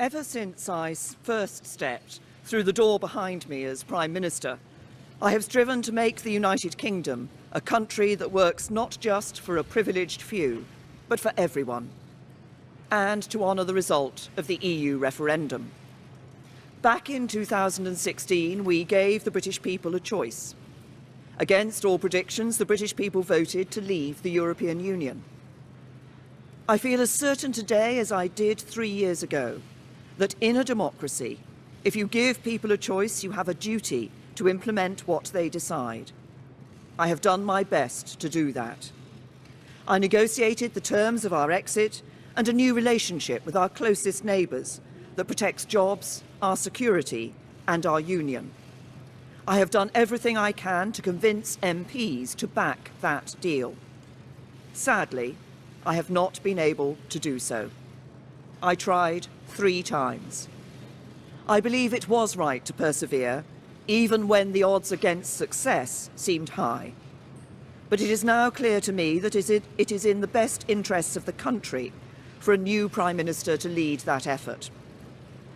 Ever since I first stepped through the door behind me as Prime Minister, I have striven to make the United Kingdom a country that works not just for a privileged few, but for everyone, and to honour the result of the EU referendum. Back in 2016, we gave the British people a choice. Against all predictions, the British people voted to leave the European Union. I feel as certain today as I did 3 years ago that in a democracy, if you give people a choice, you have a duty to implement what they decide. I have done my best to do that. I negotiated the terms of our exit and a new relationship with our closest neighbours that protects jobs, our security and our union. I have done everything I can to convince MPs to back that deal. Sadly, I have not been able to do so. I tried 3 times. I believe it was right to persevere, even when the odds against success seemed high. But it is now clear to me that it is in the best interests of the country for a new Prime Minister to lead that effort.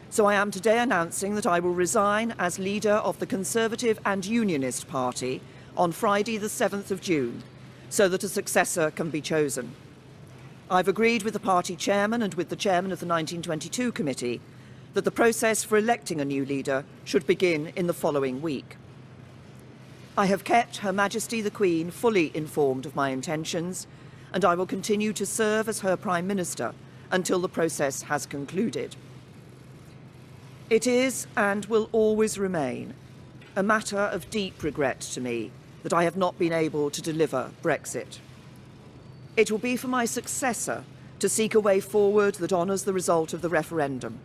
So I am today announcing that I will resign as leader of the Conservative and Unionist Party on Friday the 7th of June, so that a successor can be chosen. I've agreed with the party chairman and with the chairman of the 1922 committee that the process for electing a new leader should begin in the following week. I have kept Her Majesty the Queen fully informed of my intentions, and I will continue to serve as her Prime Minister until the process has concluded. It is and will always remain a matter of deep regret to me that I have not been able to deliver Brexit. It will be for my successor to seek a way forward that honours the result of the referendum.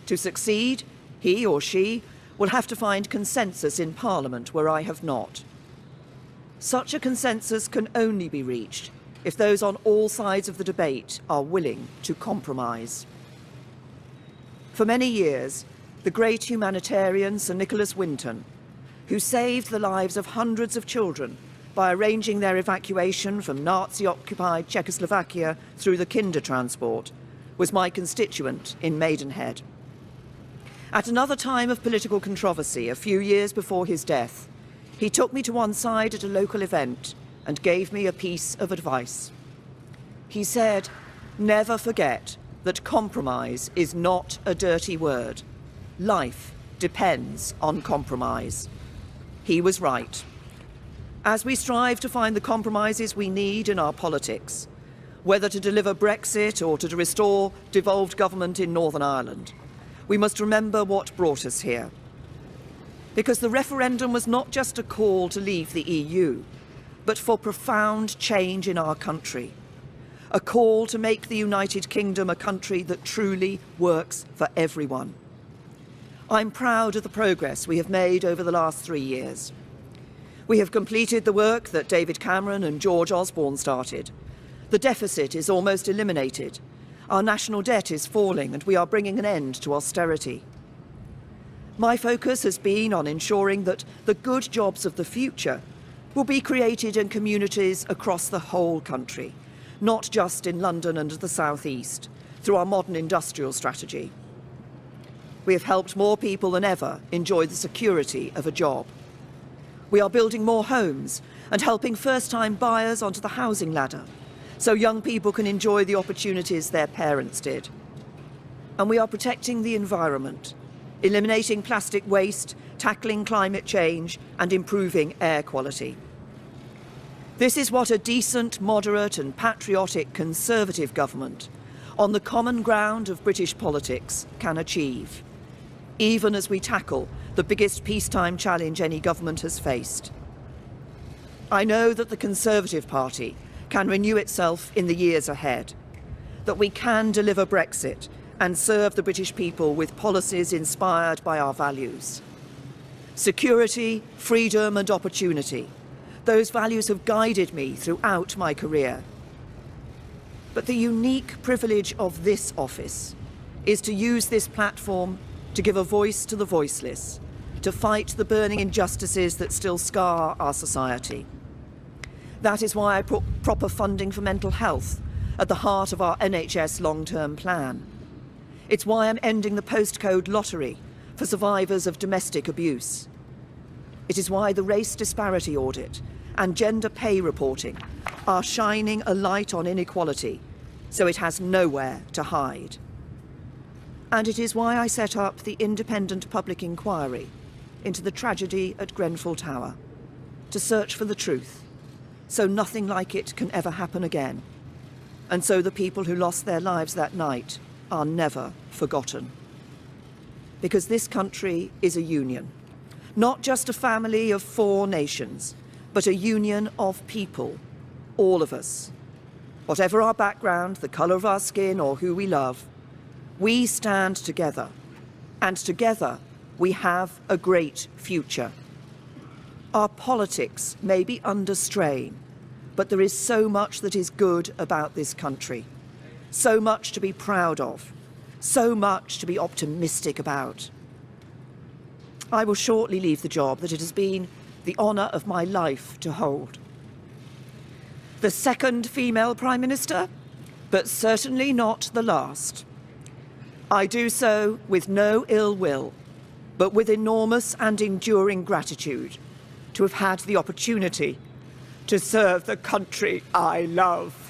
To succeed, he or she will have to find consensus in Parliament where I have not. Such a consensus can only be reached if those on all sides of the debate are willing to compromise. For many years, the great humanitarian Sir Nicholas Winton, who saved the lives of hundreds of children by arranging their evacuation from Nazi-occupied Czechoslovakia through the Kinder transport, was my constituent in Maidenhead. At another time of political controversy, a few years before his death, he took me to one side at a local event and gave me a piece of advice. He said, "Never forget that compromise is not a dirty word. Life depends on compromise." He was right. As we strive to find the compromises we need in our politics, whether to deliver Brexit or to restore devolved government in Northern Ireland, we must remember what brought us here. Because the referendum was not just a call to leave the EU, but for profound change in our country. A call to make the United Kingdom a country that truly works for everyone. I'm proud of the progress we have made over the last 3 years. We have completed the work that David Cameron and George Osborne started. The deficit is almost eliminated. Our national debt is falling and we are bringing an end to austerity. My focus has been on ensuring that the good jobs of the future will be created in communities across the whole country, not just in London and the South East, through our modern industrial strategy. We have helped more people than ever enjoy the security of a job. We are building more homes and helping first-time buyers onto the housing ladder, so young people can enjoy the opportunities their parents did. And we are protecting the environment, eliminating plastic waste, tackling climate change, and improving air quality. This is what a decent, moderate and patriotic Conservative government, on the common ground of British politics, can achieve, even as we tackle the biggest peacetime challenge any government has faced. I know that the Conservative Party can renew itself in the years ahead, that we can deliver Brexit and serve the British people with policies inspired by our values. Security, freedom and opportunity. Those values have guided me throughout my career. But the unique privilege of this office is to use this platform to give a voice to the voiceless, to fight the burning injustices that still scar our society. That is why I put proper funding for mental health at the heart of our NHS long-term plan. It's why I'm ending the postcode lottery for survivors of domestic abuse. It is why the race disparity audit and gender pay reporting are shining a light on inequality, so it has nowhere to hide. And it is why I set up the independent public inquiry into the tragedy at Grenfell Tower, to search for the truth, so nothing like it can ever happen again, and so the people who lost their lives that night are never forgotten. Because this country is a union, not just a family of 4 nations, but a union of people, all of us. Whatever our background, the colour of our skin, or who we love, we stand together, and together we have a great future. Our politics may be under strain, but there is so much that is good about this country, so much to be proud of, so much to be optimistic about. I will shortly leave the job that it has been the honour of my life to hold. The second female Prime Minister, but certainly not the last. I do so with no ill will, but with enormous and enduring gratitude to have had the opportunity to serve the country I love.